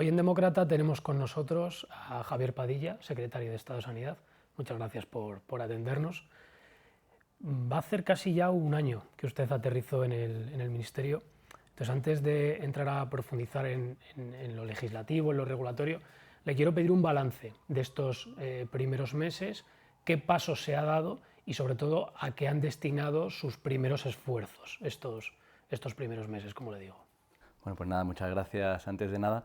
Hoy en Demócrata tenemos con nosotros a Javier Padilla, secretario de Estado de Sanidad. Muchas gracias por atendernos. Va a hacer casi ya un año que usted aterrizó en el Ministerio. Entonces, antes de entrar a profundizar en lo legislativo, en lo regulatorio, le quiero pedir un balance de estos primeros meses, qué pasos se ha dado y, sobre todo, a qué han destinado sus primeros esfuerzos estos primeros meses, como le digo. Bueno, pues nada, muchas gracias. Antes de nada,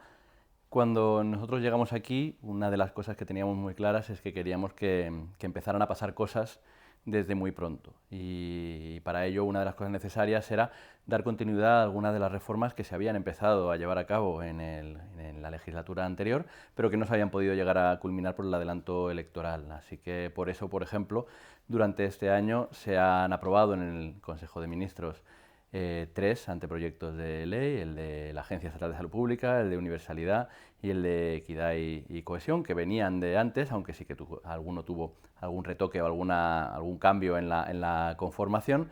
cuando nosotros llegamos aquí, una de las cosas que teníamos muy claras es que queríamos que empezaran a pasar cosas desde muy pronto. Y para ello, una de las cosas necesarias era dar continuidad a algunas de las reformas que se habían empezado a llevar a cabo en la legislatura anterior, pero que no se habían podido llegar a culminar por el adelanto electoral. Así que por eso, por ejemplo, durante este año se han aprobado en el Consejo de Ministros tres anteproyectos de ley: el de la Agencia Estatal de Salud Pública, el de Universalidad y el de Equidad y Cohesión, que venían de antes, aunque sí que alguno tuvo algún retoque o algún cambio en la conformación.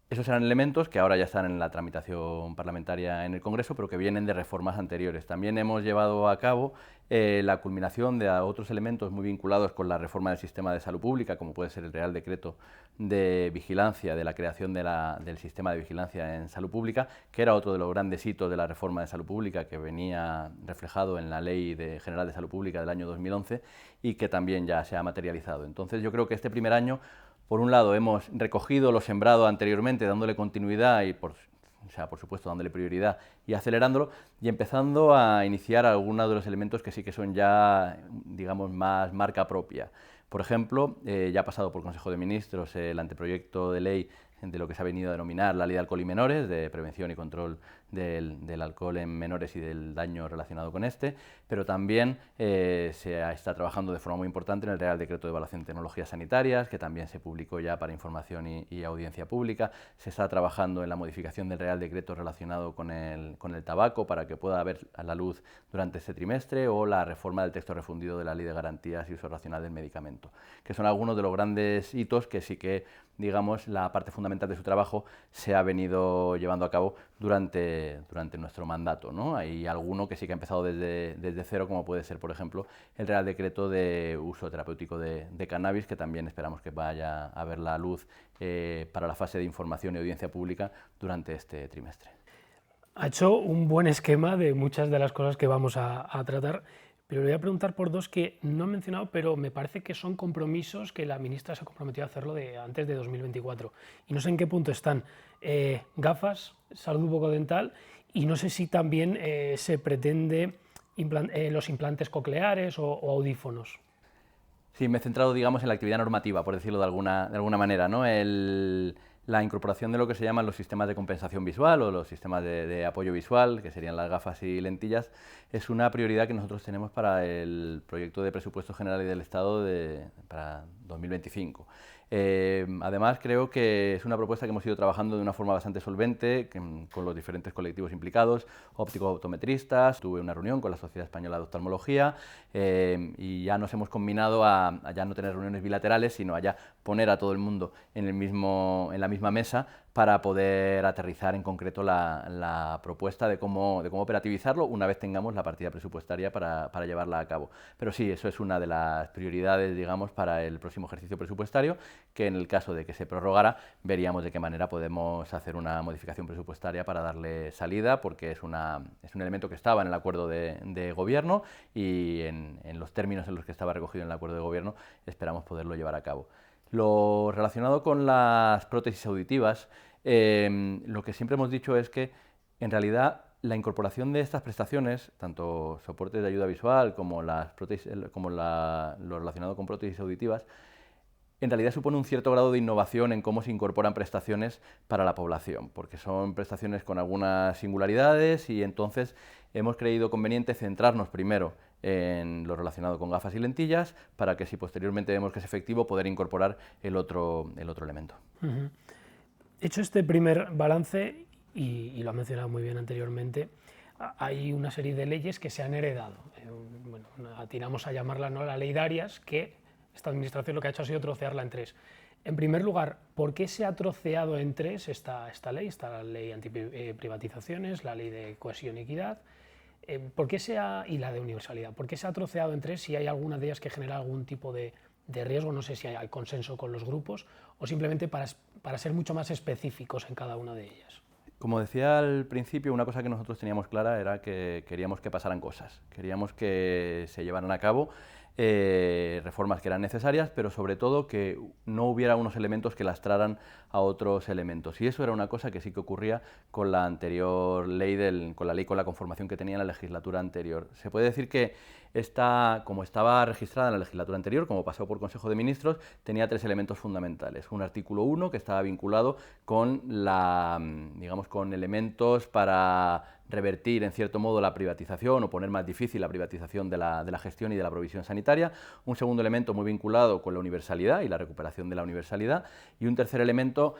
Esos eran elementos que ahora ya están en la tramitación parlamentaria en el Congreso, pero que vienen de reformas anteriores. También hemos llevado a cabo la culminación de otros elementos muy vinculados con la reforma del sistema de salud pública, como puede ser el Real Decreto de Vigilancia, de la creación del sistema de vigilancia en salud pública, que era otro de los grandes hitos de la reforma de salud pública, que venía reflejado en la Ley General de Salud Pública del año 2011 y que también ya se ha materializado. Entonces yo creo que este primer año, por un lado, hemos recogido lo sembrado anteriormente, dándole continuidad y, por supuesto, dándole prioridad y acelerándolo, y empezando a iniciar algunos de los elementos que sí que son ya, digamos, más marca propia. Por ejemplo, ya ha pasado por Consejo de Ministros el anteproyecto de ley de lo que se ha venido a denominar la Ley de Alcohol y Menores, de prevención y control del alcohol en menores y del daño relacionado con este, pero también se está trabajando de forma muy importante en el Real Decreto de Evaluación de Tecnologías Sanitarias, que también se publicó ya para información y audiencia pública. Se está trabajando en la modificación del Real Decreto relacionado con el tabaco, para que pueda ver a la luz durante este trimestre, o la reforma del texto refundido de la Ley de Garantías y Uso Racional del Medicamento, que son algunos de los grandes hitos que sí que, digamos, la parte fundamental de su trabajo se ha venido llevando a cabo durante nuestro mandato, ¿no? Hay alguno que sí que ha empezado desde cero, como puede ser, por ejemplo, el Real Decreto de uso terapéutico de cannabis, que también esperamos que vaya a ver la luz para la fase de información y audiencia pública durante este trimestre. Ha hecho un buen esquema de muchas de las cosas que vamos a tratar, pero le voy a preguntar por dos que no he mencionado, pero me parece que son compromisos que la ministra se ha comprometido a hacerlo antes de 2024. Y no sé en qué punto están. Gafas, salud bucodental, y no sé si también se pretende los implantes cocleares o audífonos. Sí, me he centrado, digamos, en la actividad normativa, por decirlo de alguna manera, ¿no? La incorporación de lo que se llaman los sistemas de compensación visual o los sistemas de apoyo visual, que serían las gafas y lentillas, es una prioridad que nosotros tenemos para el proyecto de presupuesto general y del Estado para 2025. Además, creo que es una propuesta que hemos ido trabajando de una forma bastante solvente con los diferentes colectivos implicados, ópticos optometristas. Tuve una reunión con la Sociedad Española de Oftalmología y ya nos hemos combinado a ya no tener reuniones bilaterales, sino a ya poner a todo el mundo en la misma mesa para poder aterrizar en concreto la propuesta de cómo operativizarlo una vez tengamos la partida presupuestaria para llevarla a cabo. Pero sí, eso es una de las prioridades, digamos, para el próximo ejercicio presupuestario, que en el caso de que se prorrogara, veríamos de qué manera podemos hacer una modificación presupuestaria para darle salida, porque es un elemento que estaba en el acuerdo de gobierno y en los términos en los que estaba recogido en el acuerdo de gobierno esperamos poderlo llevar a cabo. Lo relacionado con las prótesis auditivas, lo que siempre hemos dicho es que, en realidad, la incorporación de estas prestaciones, tanto soportes de ayuda visual como lo relacionado con prótesis auditivas, en realidad supone un cierto grado de innovación en cómo se incorporan prestaciones para la población, porque son prestaciones con algunas singularidades, y entonces hemos creído conveniente centrarnos primero en lo relacionado con gafas y lentillas, para que, si posteriormente vemos que es efectivo, poder incorporar el otro elemento. Hecho este primer balance, y lo ha mencionado muy bien anteriormente, hay una serie de leyes que se han heredado. Bueno, atinamos a llamarla, ¿no?, la ley Darias, que esta administración lo que ha hecho ha sido trocearla en tres. En primer lugar, ¿por qué se ha troceado en tres esta ley? Está la ley antiprivatizaciones, la ley de cohesión y equidad, ¿Por qué y la de universalidad, ¿por qué se ha troceado en tres? Si hay alguna de ellas que genera algún tipo de riesgo, no sé si hay consenso con los grupos, o simplemente para ser mucho más específicos en cada una de ellas. Como decía al principio, una cosa que nosotros teníamos clara era que queríamos que pasaran cosas, queríamos que se llevaran a cabo reformas que eran necesarias, pero sobre todo que no hubiera unos elementos que lastraran a otros elementos. Y eso era una cosa que sí que ocurría con la anterior ley, con la conformación que tenía en la legislatura anterior. Se puede decir que como estaba registrada en la legislatura anterior, como pasó por Consejo de Ministros, tenía tres elementos fundamentales. Un artículo 1 que estaba vinculado con, digamos, con elementos para revertir en cierto modo la privatización o poner más difícil la privatización de la gestión y de la provisión sanitaria, un segundo elemento muy vinculado con la universalidad y la recuperación de la universalidad, y un tercer elemento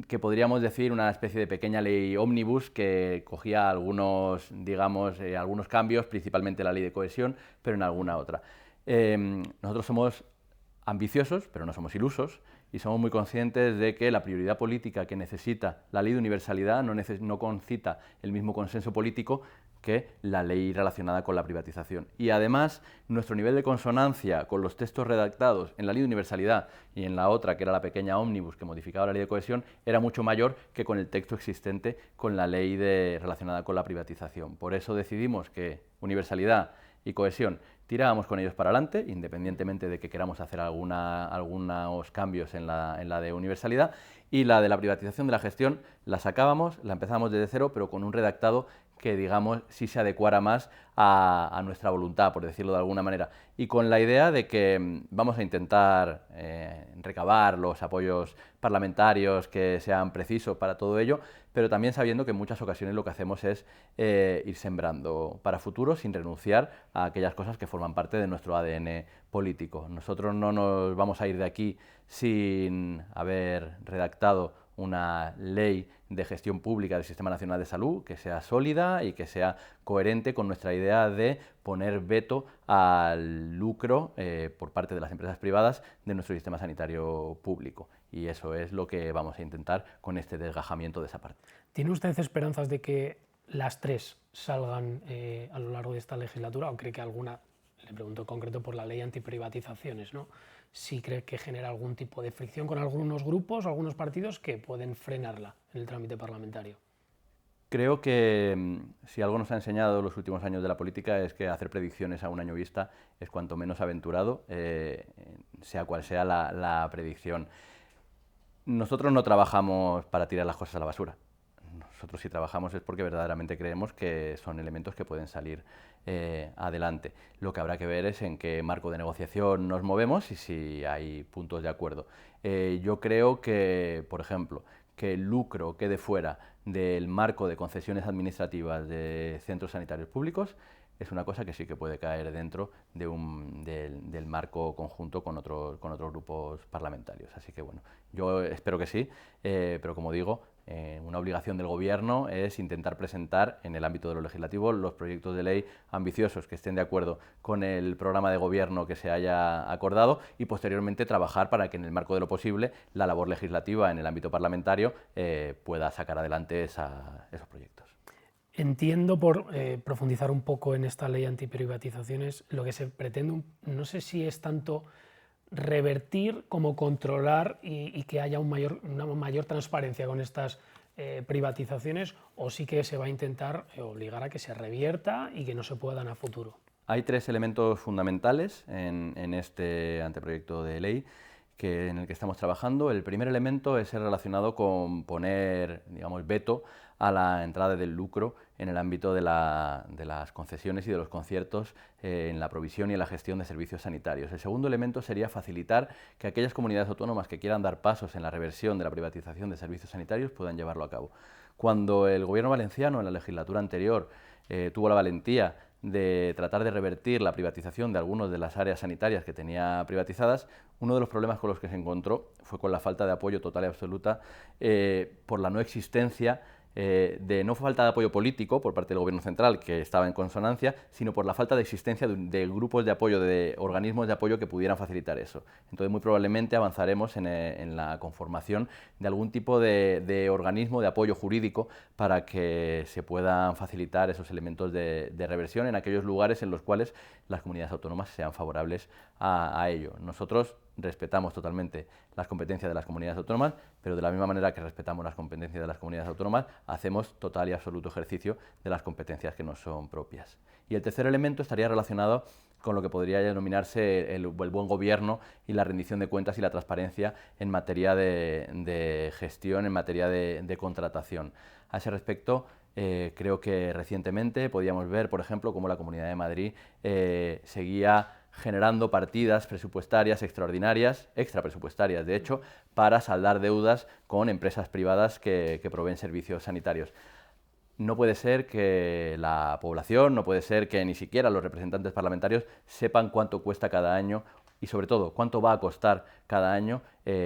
que podríamos decir una especie de pequeña ley ómnibus que cogía algunos, digamos, algunos cambios, principalmente la ley de cohesión, pero en alguna otra. Nosotros somos ambiciosos, pero no somos ilusos, y somos muy conscientes de que la prioridad política que necesita la ley de universalidad no concita el mismo consenso político que la ley relacionada con la privatización. Y además, nuestro nivel de consonancia con los textos redactados en la ley de universalidad y en la otra, que era la pequeña ómnibus que modificaba la ley de cohesión, era mucho mayor que con el texto existente con la ley relacionada con la privatización. Por eso decidimos que universalidad y cohesión tirábamos con ellos para adelante, independientemente de que queramos hacer algunos cambios en la de universalidad, y la de la privatización de la gestión la sacábamos, la empezábamos desde cero, pero con un redactado que, digamos, sí se adecuara más a nuestra voluntad, por decirlo de alguna manera, y con la idea de que vamos a intentar recabar los apoyos parlamentarios que sean precisos para todo ello, pero también sabiendo que en muchas ocasiones lo que hacemos es ir sembrando para futuro sin renunciar a aquellas cosas que forman parte de nuestro ADN político. Nosotros no nos vamos a ir de aquí sin haber redactado una ley de gestión pública del Sistema Nacional de Salud que sea sólida y que sea coherente con nuestra idea de poner veto al lucro por parte de las empresas privadas de nuestro sistema sanitario público. Y eso es lo que vamos a intentar con este desgajamiento de esa parte. ¿Tiene usted esperanzas de que las tres salgan a lo largo de esta legislatura, o cree que alguna, le pregunto en concreto por la ley antiprivatizaciones, ¿no? Si cree que genera algún tipo de fricción con algunos grupos o algunos partidos que pueden frenarla en el trámite parlamentario? Creo que si algo nos ha enseñado los últimos años de la política es que hacer predicciones a un año vista es cuanto menos aventurado, sea cual sea la predicción. Nosotros no trabajamos para tirar las cosas a la basura. Nosotros si trabajamos es porque verdaderamente creemos que son elementos que pueden salir adelante. Lo que habrá que ver es en qué marco de negociación nos movemos y si hay puntos de acuerdo. Yo creo que, por ejemplo, que el lucro quede fuera del marco de concesiones administrativas de centros sanitarios públicos es una cosa que sí que puede caer dentro del marco conjunto con otros grupos parlamentarios. Así que bueno, yo espero que sí, pero como digo, una obligación del Gobierno es intentar presentar en el ámbito de lo legislativo los proyectos de ley ambiciosos que estén de acuerdo con el programa de Gobierno que se haya acordado y posteriormente trabajar para que en el marco de lo posible la labor legislativa en el ámbito parlamentario pueda sacar adelante esos proyectos. Entiendo, por profundizar un poco en esta ley antiprivatizaciones, lo que se pretende, no sé si es tanto revertir como controlar y que haya una mayor transparencia con estas privatizaciones, o sí que se va a intentar obligar a que se revierta y que no se puedan a futuro. Hay tres elementos fundamentales en este anteproyecto de ley en el que estamos trabajando. El primer elemento es el relacionado con poner, digamos, veto a la entrada del lucro en el ámbito de las concesiones y de los conciertos en la provisión y en la gestión de servicios sanitarios. El segundo elemento sería facilitar que aquellas comunidades autónomas que quieran dar pasos en la reversión de la privatización de servicios sanitarios puedan llevarlo a cabo. Cuando el Gobierno valenciano en la legislatura anterior tuvo la valentía de tratar de revertir la privatización de algunas de las áreas sanitarias que tenía privatizadas, uno de los problemas con los que se encontró fue con la falta de apoyo total y absoluta por la no existencia de no falta de apoyo político por parte del Gobierno central, que estaba en consonancia, sino por la falta de existencia de grupos de apoyo, de organismos de apoyo que pudieran facilitar eso. Entonces, muy probablemente avanzaremos en la conformación de algún tipo de organismo de apoyo jurídico para que se puedan facilitar esos elementos de reversión en aquellos lugares en los cuales las comunidades autónomas sean favorables a ello. Nosotros respetamos totalmente las competencias de las comunidades autónomas, pero de la misma manera que respetamos las competencias de las comunidades autónomas, hacemos total y absoluto ejercicio de las competencias que nos son propias. Y el tercer elemento estaría relacionado con lo que podría denominarse el buen gobierno y la rendición de cuentas y la transparencia en materia de gestión, en materia de contratación. A ese respecto, creo que recientemente podíamos ver, por ejemplo, cómo la Comunidad de Madrid seguía generando partidas presupuestarias extraordinarias, extrapresupuestarias de hecho, para saldar deudas con empresas privadas que proveen servicios sanitarios. No puede ser que la población, no puede ser que ni siquiera los representantes parlamentarios sepan cuánto cuesta cada año y sobre todo cuánto va a costar cada año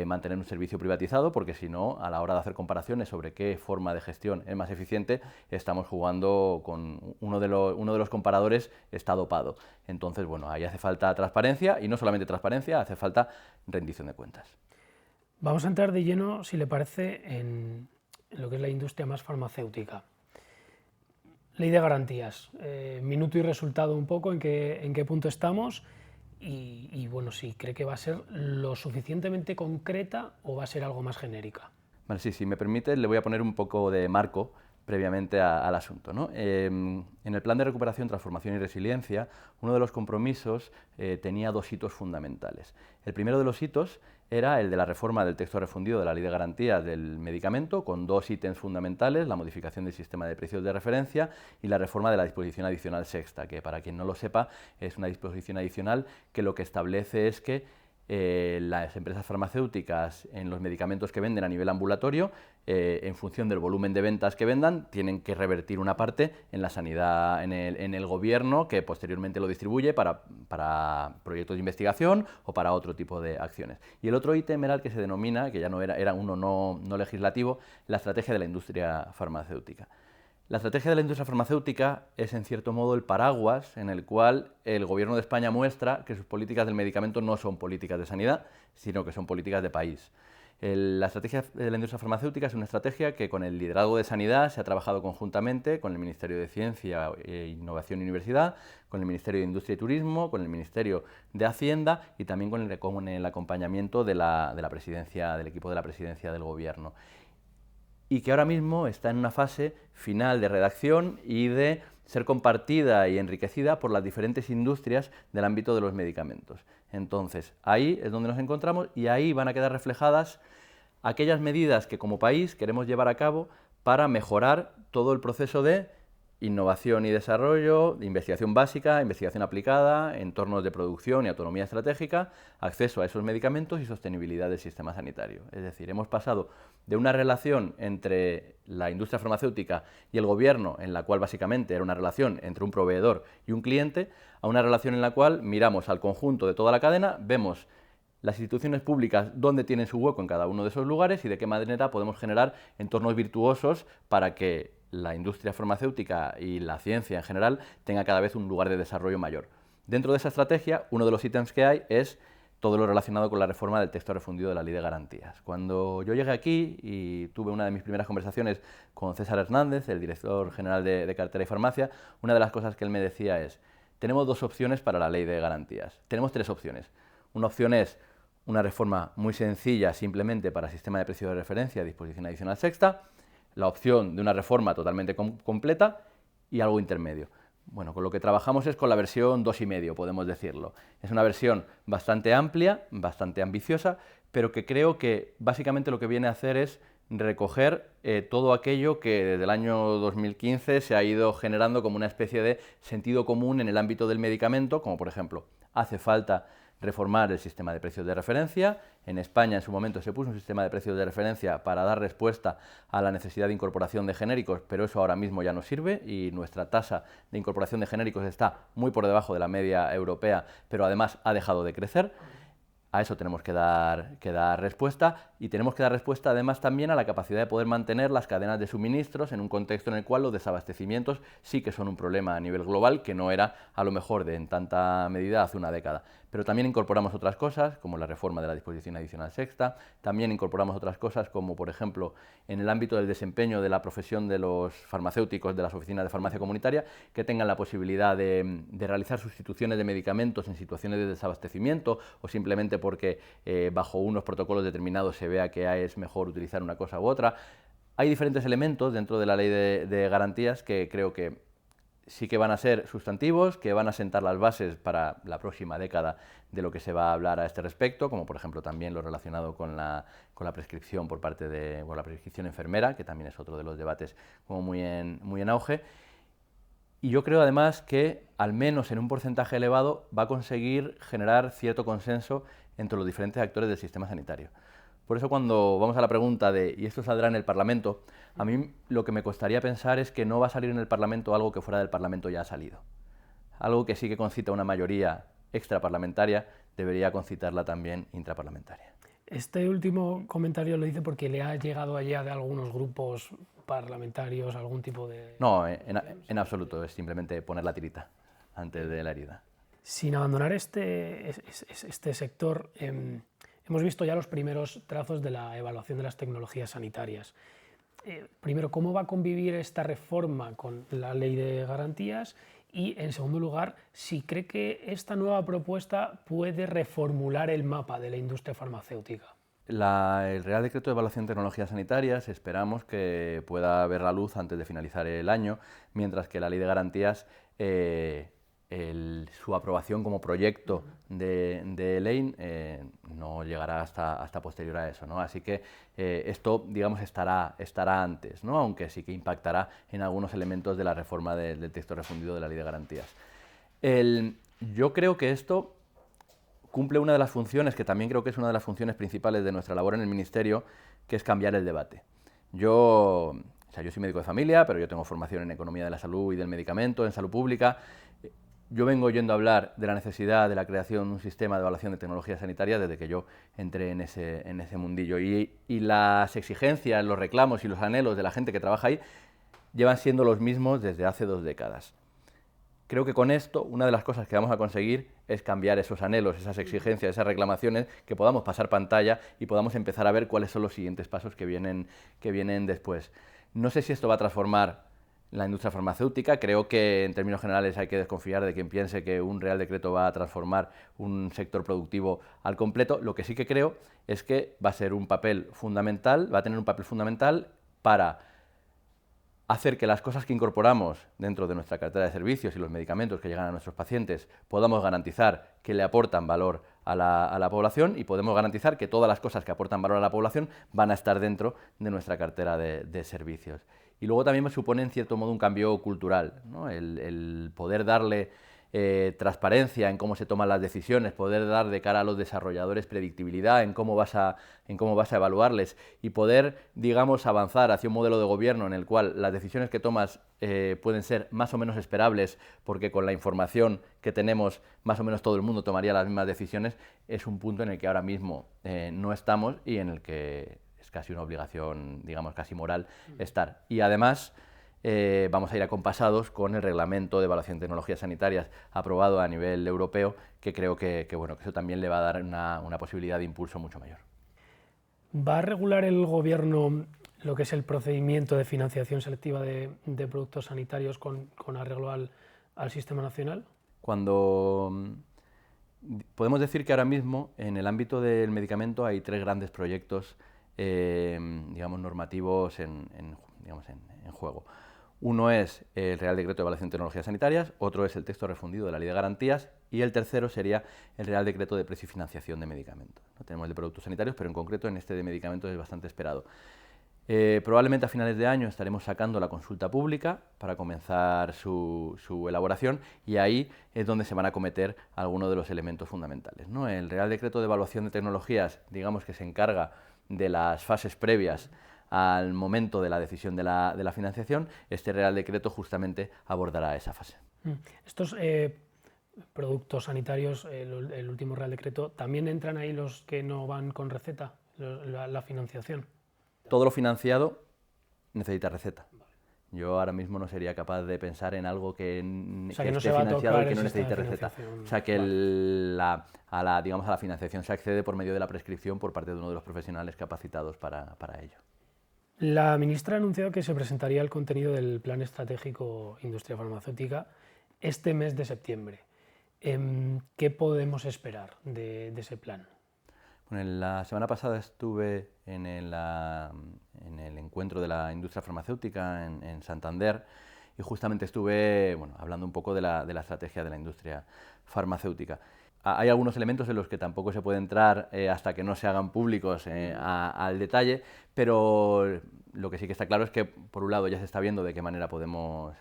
mantener un servicio privatizado, porque si no, a la hora de hacer comparaciones sobre qué forma de gestión es más eficiente, estamos jugando con uno de los comparadores está dopado. Entonces, bueno, ahí hace falta transparencia y no solamente transparencia, hace falta rendición de cuentas. Vamos a entrar de lleno, si le parece, en lo que es la industria más farmacéutica. Ley de garantías, minuto y resultado un poco, en qué punto estamos. Y bueno, si cree que va a ser lo suficientemente concreta o va a ser algo más genérica. Vale, sí, si me permite, le voy a poner un poco de marco previamente al asunto, ¿no? En el Plan de Recuperación, Transformación y Resiliencia, uno de los compromisos tenía dos hitos fundamentales. El primero de los hitos era el de la reforma del texto refundido de la Ley de Garantías del Medicamento, con dos ítems fundamentales, la modificación del sistema de precios de referencia y la reforma de la disposición adicional sexta, que para quien no lo sepa es una disposición adicional que lo que establece es que las empresas farmacéuticas en los medicamentos que venden a nivel ambulatorio, en función del volumen de ventas que vendan, tienen que revertir una parte en la sanidad, en el gobierno, que posteriormente lo distribuye para proyectos de investigación o para otro tipo de acciones. Y el otro ítem era el que se denomina, que ya no era uno no legislativo, la estrategia de la industria farmacéutica. La estrategia de la industria farmacéutica es, en cierto modo, el paraguas en el cual el Gobierno de España muestra que sus políticas del medicamento no son políticas de sanidad, sino que son políticas de país. La estrategia de la industria farmacéutica es una estrategia que con el liderazgo de Sanidad se ha trabajado conjuntamente con el Ministerio de Ciencia, Innovación y Universidad, con el Ministerio de Industria y Turismo, con el Ministerio de Hacienda y también con el acompañamiento de la presidencia, del equipo de la presidencia del Gobierno. Y que ahora mismo está en una fase final de redacción y de ser compartida y enriquecida por las diferentes industrias del ámbito de los medicamentos. Entonces, ahí es donde nos encontramos y ahí van a quedar reflejadas aquellas medidas que como país queremos llevar a cabo para mejorar todo el proceso de innovación y desarrollo, investigación básica, investigación aplicada, entornos de producción y autonomía estratégica, acceso a esos medicamentos y sostenibilidad del sistema sanitario. Es decir, hemos pasado de una relación entre la industria farmacéutica y el gobierno, en la cual básicamente era una relación entre un proveedor y un cliente, a una relación en la cual miramos al conjunto de toda la cadena, vemos las instituciones públicas dónde tienen su hueco en cada uno de esos lugares y de qué manera podemos generar entornos virtuosos para que la industria farmacéutica y la ciencia en general tenga cada vez un lugar de desarrollo mayor. Dentro de esa estrategia, uno de los ítems que hay es todo lo relacionado con la reforma del texto refundido de la Ley de Garantías. Cuando yo llegué aquí y tuve una de mis primeras conversaciones con César Hernández, el director general de Cartera y Farmacia, una de las cosas que él me decía es: tenemos dos opciones para la Ley de Garantías. Tenemos tres opciones. Una opción es una reforma muy sencilla, simplemente para sistema de precios de referencia, disposición adicional sexta, la opción de una reforma totalmente completa y algo intermedio. Bueno, con lo que trabajamos es con la versión 2,5, podemos decirlo. Es una versión bastante amplia, bastante ambiciosa, pero que creo que básicamente lo que viene a hacer es recoger todo aquello que desde el año 2015 se ha ido generando como una especie de sentido común en el ámbito del medicamento, como por ejemplo, hace falta reformar el sistema de precios de referencia. En España en su momento se puso un sistema de precios de referencia para dar respuesta a la necesidad de incorporación de genéricos, pero eso ahora mismo ya no sirve y nuestra tasa de incorporación de genéricos está muy por debajo de la media europea, pero además ha dejado de crecer. A eso tenemos que dar respuesta y tenemos que dar respuesta además también a la capacidad de poder mantener las cadenas de suministros en un contexto en el cual los desabastecimientos sí que son un problema a nivel global, que no era a lo mejor en tanta medida hace una década. Pero también incorporamos otras cosas, como la reforma de la disposición adicional sexta, también incorporamos otras cosas como, por ejemplo, en el ámbito del desempeño de la profesión de los farmacéuticos de las oficinas de farmacia comunitaria, que tengan la posibilidad de realizar sustituciones de medicamentos en situaciones de desabastecimiento o simplemente porque bajo unos protocolos determinados se vea que es mejor utilizar una cosa u otra. Hay diferentes elementos dentro de la ley de garantías que creo que sí que van a ser sustantivos, que van a sentar las bases para la próxima década de lo que se va a hablar a este respecto, como por ejemplo también lo relacionado con la prescripción por parte de la prescripción enfermera, que también es otro de los debates como muy en auge. Y yo creo además que, al menos en un porcentaje elevado, va a conseguir generar cierto consenso entre los diferentes actores del sistema sanitario. Por eso cuando vamos a la pregunta de ¿y esto saldrá en el Parlamento?, a mí lo que me costaría pensar es que no va a salir en el Parlamento algo que fuera del Parlamento ya ha salido. Algo que sí que concita una mayoría extraparlamentaria, debería concitarla también intraparlamentaria. Este último comentario lo dice porque le ha llegado allá de algunos grupos parlamentarios algún tipo de... No, en absoluto, es simplemente poner la tirita antes de la herida. Sin abandonar este sector, hemos visto ya los primeros trazos de la evaluación de las tecnologías sanitarias. Primero, ¿cómo va a convivir esta reforma con la ley de garantías? Y, en segundo lugar, si cree que esta nueva propuesta puede reformular el mapa de la industria farmacéutica. El Real Decreto de Evaluación de Tecnologías Sanitarias esperamos que pueda ver la luz antes de finalizar el año, mientras que la Ley de Garantías, su aprobación como proyecto de ley no llegará hasta posterior a eso, ¿no? Así que esto, digamos, estará antes, ¿no? Aunque sí que impactará en algunos elementos de la reforma del texto refundido de la Ley de Garantías. Yo creo que esto cumple una de las funciones, que también creo que es una de las funciones principales de nuestra labor en el Ministerio, que es cambiar el debate. Yo soy médico de familia, pero yo tengo formación en economía de la salud y del medicamento, en salud pública. Yo vengo oyendo hablar de la necesidad de la creación de un sistema de evaluación de tecnologías sanitarias desde que yo entré en ese mundillo. Y las exigencias, los reclamos y los anhelos de la gente que trabaja ahí llevan siendo los mismos desde hace 2 décadas. Creo que con esto una de las cosas que vamos a conseguir es cambiar esos anhelos, esas exigencias, esas reclamaciones, que podamos pasar pantalla y podamos empezar a ver cuáles son los siguientes pasos que vienen después. No sé si esto va a transformar la industria farmacéutica. Creo que en términos generales hay que desconfiar de quien piense que un Real Decreto va a transformar un sector productivo al completo. Lo que sí que creo es que va a ser un papel fundamental, va a tener un papel fundamental para hacer que las cosas que incorporamos dentro de nuestra cartera de servicios y los medicamentos que llegan a nuestros pacientes podamos garantizar que le aportan valor a la población, y podemos garantizar que todas las cosas que aportan valor a la población van a estar dentro de nuestra cartera de servicios. Y luego también me supone en cierto modo un cambio cultural, ¿no? El poder darle transparencia en cómo se toman las decisiones, poder dar de cara a los desarrolladores predictibilidad en cómo vas a evaluarles, y poder, digamos, avanzar hacia un modelo de gobierno en el cual las decisiones que tomas pueden ser más o menos esperables, porque con la información que tenemos más o menos todo el mundo tomaría las mismas decisiones, es un punto en el que ahora mismo no estamos y en el que es casi una obligación, digamos, casi moral estar. Y además vamos a ir acompasados con el Reglamento de Evaluación de Tecnologías Sanitarias aprobado a nivel europeo, que creo que eso también le va a dar una posibilidad de impulso mucho mayor. ¿Va a regular el Gobierno lo que es el procedimiento de financiación selectiva de productos sanitarios con arreglo al sistema nacional? Podemos decir que ahora mismo en el ámbito del medicamento hay 3 grandes proyectos digamos, normativos en juego. Uno es el Real Decreto de Evaluación de Tecnologías Sanitarias, otro es el texto refundido de la Ley de Garantías, y el tercero sería el Real Decreto de Precio y Financiación de Medicamentos. No tenemos el de productos sanitarios, pero en concreto en este de medicamentos es bastante esperado. Probablemente a finales de año estaremos sacando la consulta pública para comenzar su elaboración, y ahí es donde se van a acometer algunos de los elementos fundamentales, ¿no? El Real Decreto de Evaluación de Tecnologías, digamos que se encarga de las fases previas al momento de la decisión de la financiación. Este Real Decreto justamente abordará esa fase. Estos productos sanitarios, el último Real Decreto, ¿también entran ahí los que no van con receta? la financiación. Todo lo financiado necesita receta. Yo ahora mismo no sería capaz de pensar en algo que no esté se va a financiado y tocar que no el sistema necesite de receta. financiación. O sea, que Vale. digamos, a la financiación se accede por medio de la prescripción por parte de uno de los profesionales capacitados para ello. La ministra ha anunciado que se presentaría el contenido del Plan Estratégico Industria Farmacéutica este mes de septiembre. ¿Qué podemos esperar de ese plan? Bueno, la semana pasada estuve en el encuentro de la industria farmacéutica en Santander y justamente estuve hablando un poco de la estrategia de la industria farmacéutica. Hay algunos elementos en los que tampoco se puede entrar hasta que no se hagan públicos al detalle, pero lo que sí que está claro es que, por un lado, ya se está viendo de qué manera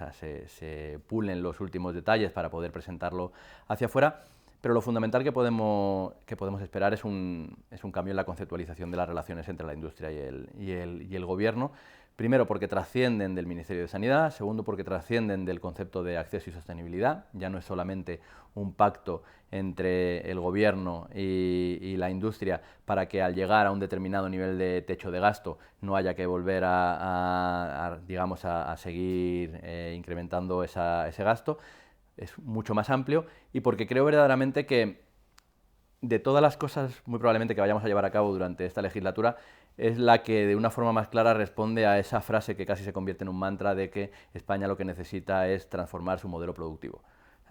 se pulen los últimos detalles para poder presentarlo hacia afuera. Pero lo fundamental que podemos esperar es un cambio en la conceptualización de las relaciones entre la industria y el gobierno. Primero, porque trascienden del Ministerio de Sanidad. Segundo, porque trascienden del concepto de acceso y sostenibilidad. Ya no es solamente un pacto entre el gobierno y la industria para que al llegar a un determinado nivel de techo de gasto no haya que volver a seguir incrementando ese gasto. Es mucho más amplio y porque creo verdaderamente que de todas las cosas muy probablemente que vayamos a llevar a cabo durante esta legislatura es la que de una forma más clara responde a esa frase que casi se convierte en un mantra de que España lo que necesita es transformar su modelo productivo.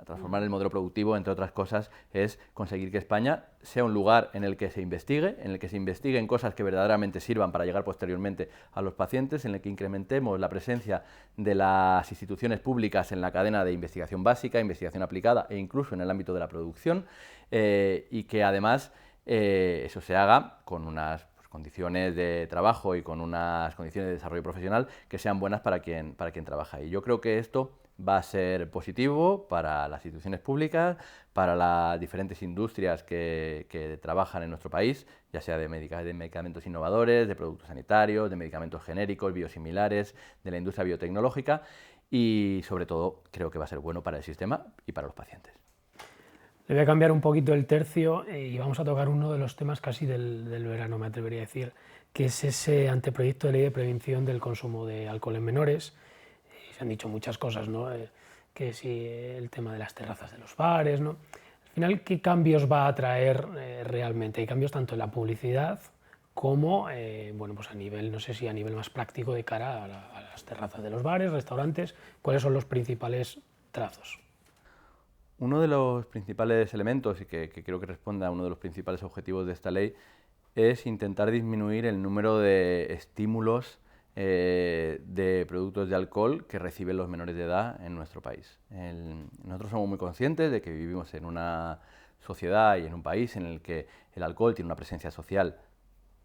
Transformar el modelo productivo, entre otras cosas, es conseguir que España sea un lugar en el que se investiguen cosas que verdaderamente sirvan para llegar posteriormente a los pacientes, en el que incrementemos la presencia de las instituciones públicas en la cadena de investigación básica, investigación aplicada e incluso en el ámbito de la producción, y que además eso se haga con unas condiciones de trabajo y con unas condiciones de desarrollo profesional que sean buenas para quien trabaja. Y yo creo que esto va a ser positivo para las instituciones públicas, para las diferentes industrias que trabajan en nuestro país, ya sea de medicamentos innovadores, de productos sanitarios, de medicamentos genéricos, biosimilares, de la industria biotecnológica y, sobre todo, creo que va a ser bueno para el sistema y para los pacientes. Le voy a cambiar un poquito el tercio y vamos a tocar uno de los temas casi del verano, me atrevería a decir, que es ese anteproyecto de ley de prevención del consumo de alcohol en menores. Se han dicho muchas cosas, ¿no? Que si el tema de las terrazas de los bares, ¿no? Al final, ¿qué cambios va a traer realmente? Hay cambios tanto en la publicidad como, pues a nivel, no sé si a nivel más práctico de cara a las terrazas de los bares, restaurantes. ¿Cuáles son los principales trazos? Uno de los principales elementos, y que creo que responde a uno de los principales objetivos de esta ley, es intentar disminuir el número de estímulos de productos de alcohol que reciben los menores de edad en nuestro país. Nosotros somos muy conscientes de que vivimos en una sociedad y en un país en el que el alcohol tiene una presencia social,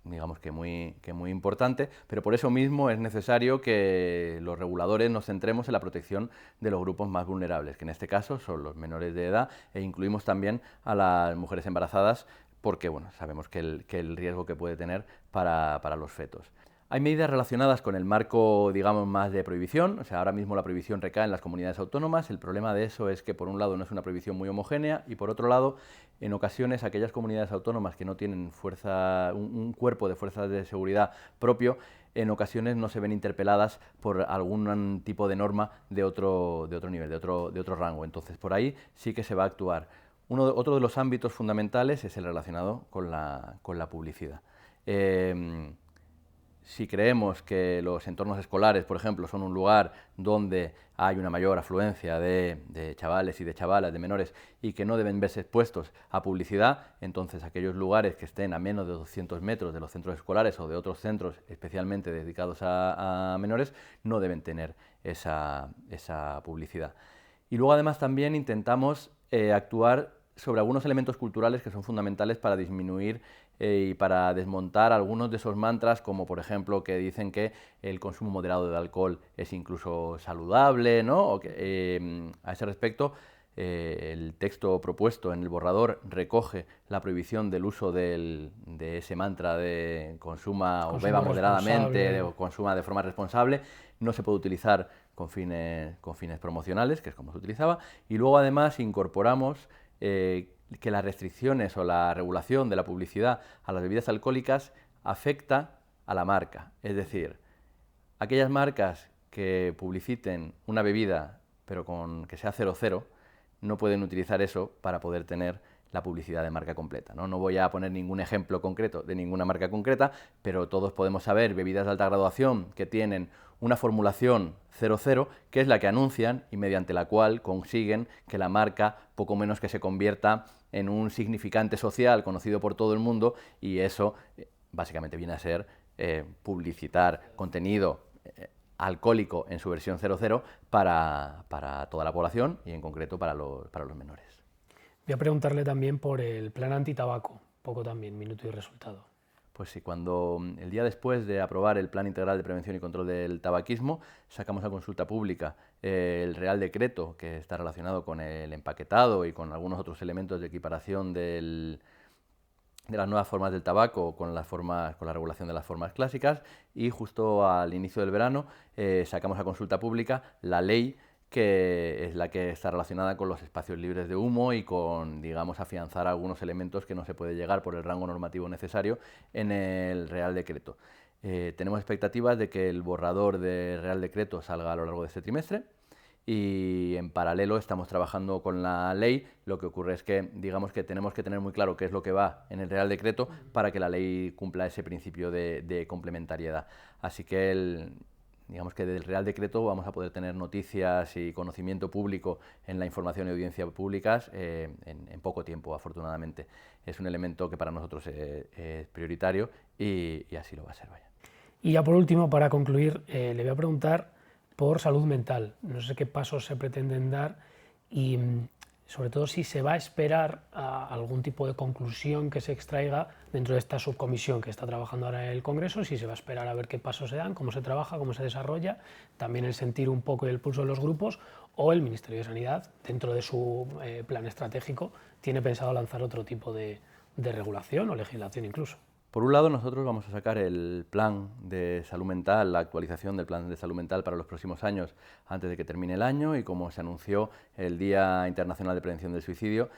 digamos que muy importante, pero por eso mismo es necesario que los reguladores nos centremos en la protección de los grupos más vulnerables, que en este caso son los menores de edad, e incluimos también a las mujeres embarazadas, porque sabemos que el riesgo que puede tener para los fetos. Hay medidas relacionadas con el marco, digamos, más de prohibición. O sea, ahora mismo la prohibición recae en las comunidades autónomas. El problema de eso es que, por un lado, no es una prohibición muy homogénea y, por otro lado, en ocasiones, aquellas comunidades autónomas que no tienen un cuerpo de fuerzas de seguridad propio, en ocasiones no se ven interpeladas por algún tipo de norma de otro nivel, de otro rango. Entonces, por ahí sí que se va a actuar. Otro de los ámbitos fundamentales es el relacionado con la publicidad. Si creemos que los entornos escolares, por ejemplo, son un lugar donde hay una mayor afluencia de chavales y de chavalas, de menores, y que no deben verse expuestos a publicidad, entonces aquellos lugares que estén a menos de 200 metros de los centros escolares o de otros centros especialmente dedicados a menores, no deben tener esa publicidad. Y luego además también intentamos actuar sobre algunos elementos culturales que son fundamentales para disminuir y para desmontar algunos de esos mantras, como por ejemplo que dicen que el consumo moderado de alcohol es incluso saludable, ¿no? O que, a ese respecto, el texto propuesto en el borrador recoge la prohibición del uso de ese mantra de consuma o beba moderadamente o consuma de forma responsable. No se puede utilizar con fines promocionales, que es como se utilizaba, y luego además incorporamos que las restricciones o la regulación de la publicidad a las bebidas alcohólicas afecta a la marca. Es decir, aquellas marcas que publiciten una bebida pero con que sea 00 no pueden utilizar eso para poder tener la publicidad de marca completa, ¿no? No voy a poner ningún ejemplo concreto de ninguna marca concreta, pero todos podemos saber bebidas de alta graduación que tienen una formulación 00, que es la que anuncian y mediante la cual consiguen que la marca poco menos que se convierta en un significante social conocido por todo el mundo, y eso básicamente viene a ser publicitar contenido alcohólico en su versión 00 para toda la población y en concreto para los menores. Voy a preguntarle también por el plan antitabaco, poco también, minuto y resultado. Pues sí, cuando el día después de aprobar el Plan Integral de Prevención y Control del Tabaquismo, sacamos a consulta pública el Real Decreto que está relacionado con el empaquetado y con algunos otros elementos de equiparación de las nuevas formas del tabaco con la regulación de las formas clásicas, y justo al inicio del verano sacamos a consulta pública la ley que es la que está relacionada con los espacios libres de humo y con, digamos, afianzar algunos elementos que no se puede llegar por el rango normativo necesario en el Real Decreto. Tenemos expectativas de que el borrador del Real Decreto salga a lo largo de este trimestre, y en paralelo estamos trabajando con la ley. Lo que ocurre es que, digamos, que tenemos que tener muy claro qué es lo que va en el Real Decreto para que la ley cumpla ese principio de complementariedad. Así que digamos que del Real Decreto vamos a poder tener noticias y conocimiento público en la información y audiencia públicas en poco tiempo, afortunadamente. Es un elemento que para nosotros es prioritario y así lo va a ser. Vaya. Y ya por último, para concluir, le voy a preguntar por salud mental. No sé qué pasos se pretenden dar y sobre todo si se va a esperar a algún tipo de conclusión que se extraiga dentro de esta subcomisión que está trabajando ahora en el Congreso, si se va a esperar a ver qué pasos se dan, cómo se trabaja, cómo se desarrolla, también el sentir un poco el pulso de los grupos, o el Ministerio de Sanidad, dentro de su plan estratégico, tiene pensado lanzar otro tipo de regulación o legislación incluso. Por un lado, nosotros vamos a sacar el plan de salud mental, la actualización del plan de salud mental para los próximos años antes de que termine el año, y como se anunció el Día Internacional de Prevención del Suicidio,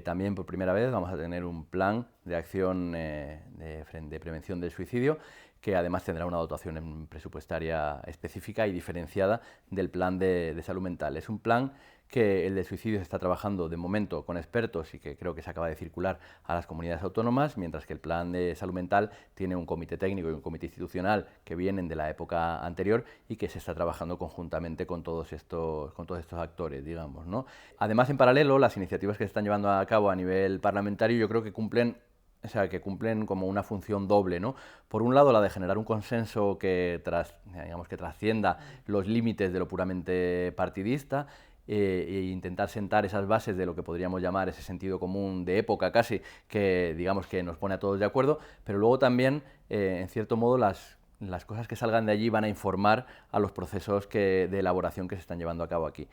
también por primera vez vamos a tener un plan de acción de prevención del suicidio, que además tendrá una dotación presupuestaria específica y diferenciada del plan de salud mental. Es un plan que el de suicidio se está trabajando de momento con expertos y que creo que se acaba de circular a las comunidades autónomas, mientras que el plan de salud mental tiene un comité técnico y un comité institucional que vienen de la época anterior y que se está trabajando conjuntamente con todos estos actores, digamos, ¿no? Además, en paralelo, las iniciativas que se están llevando a cabo a nivel parlamentario yo creo que cumplen como una función doble, ¿no? Por un lado, la de generar un consenso que trascienda los límites de lo puramente partidista, e intentar sentar esas bases de lo que podríamos llamar ese sentido común de época casi, que digamos que nos pone a todos de acuerdo, pero luego también, en cierto modo, las cosas que salgan de allí van a informar a los procesos de elaboración que se están llevando a cabo aquí.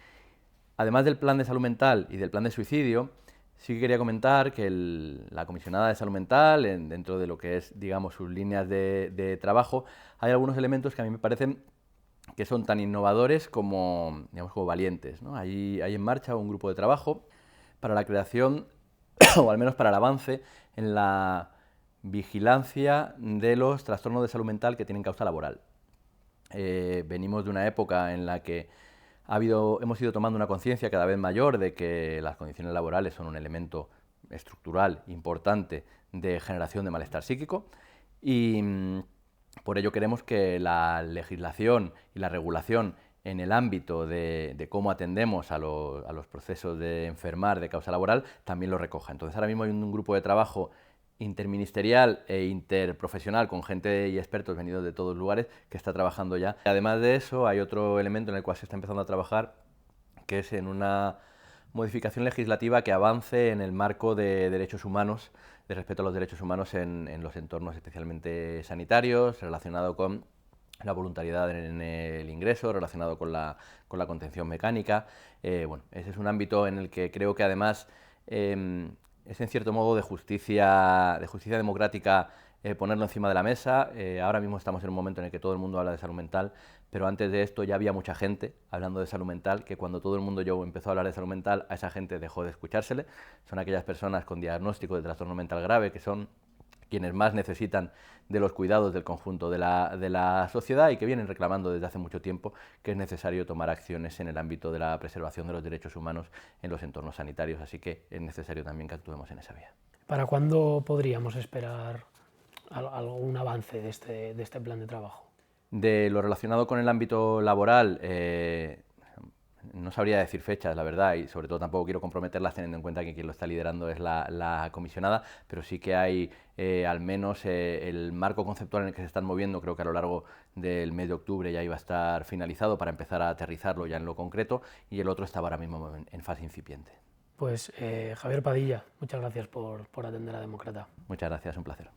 Además del plan de salud mental y del plan de suicidio, sí que quería comentar que la comisionada de salud mental, dentro de lo que es, digamos, sus líneas de trabajo, hay algunos elementos que a mí me parecen que son tan innovadores como, digamos, como valientes, ¿no? Hay en marcha un grupo de trabajo para la creación, o al menos para el avance, en la vigilancia de los trastornos de salud mental que tienen causa laboral. Venimos de una época en la que hemos ido tomando una conciencia cada vez mayor de que las condiciones laborales son un elemento estructural importante de generación de malestar psíquico, y por ello queremos que la legislación y la regulación en el ámbito de cómo atendemos a los procesos de enfermar de causa laboral también lo recoja. Entonces ahora mismo hay un grupo de trabajo interministerial e interprofesional con gente y expertos venidos de todos lugares que está trabajando ya. Además de eso, hay otro elemento en el cual se está empezando a trabajar, que es en una modificación legislativa que avance en el marco de derechos humanos, de respeto a los derechos humanos en los entornos especialmente sanitarios, relacionado con la voluntariedad en el ingreso, relacionado con la contención mecánica. Bueno, ese es un ámbito en el que creo que además es en cierto modo de justicia democrática ponerlo encima de la mesa. Ahora mismo estamos en un momento en el que todo el mundo habla de salud mental, pero antes de esto ya había mucha gente hablando de salud mental, que cuando todo el mundo empezó a hablar de salud mental, a esa gente dejó de escuchársele. Son aquellas personas con diagnóstico de trastorno mental grave, que son quienes más necesitan de los cuidados del conjunto de la sociedad y que vienen reclamando desde hace mucho tiempo que es necesario tomar acciones en el ámbito de la preservación de los derechos humanos en los entornos sanitarios, así que es necesario también que actuemos en esa vía. ¿Para cuándo podríamos esperar algún avance de este plan de trabajo? De lo relacionado con el ámbito laboral, no sabría decir fechas, la verdad, y sobre todo tampoco quiero comprometerlas teniendo en cuenta que quien lo está liderando es la comisionada, pero sí que hay al menos el marco conceptual en el que se están moviendo, creo que a lo largo del mes de octubre ya iba a estar finalizado para empezar a aterrizarlo ya en lo concreto, y el otro estaba ahora mismo en fase incipiente. Pues Javier Padilla, muchas gracias por atender a Demócrata. Muchas gracias, un placer.